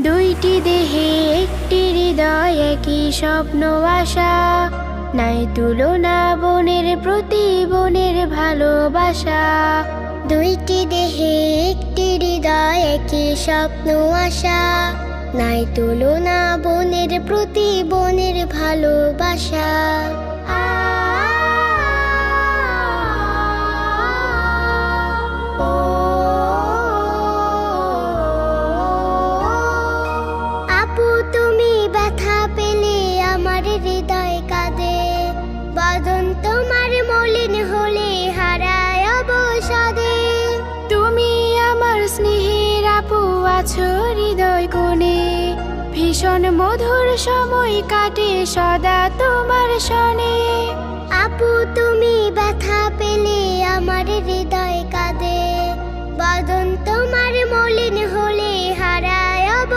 দুইটি দেহে একটি হৃদয়, একই স্বপ্ন আশা, নাই তুলনা বনের প্রতি বনের ভালোবাসা। দুইটি দেহে একটি হৃদয়, একই স্বপ্ন আশা, নাই তুলনা বনের প্রতি বনের ভালোবাসা। আপু তুমি ব্যথা পেলে আমার হৃদয় কাঁদে, বদন তোমার মলিন হলে হারায় অবসাদে। তুমি আমার স্নেহের আপু, আছো হৃদয় কোণে, ভীষণ মধুর সময় কাটে সদা তোমার শনে। আপু তুমি ব্যথা পেলে আমার হৃদয় কাঁদে, বদন তোমার মলিন হলে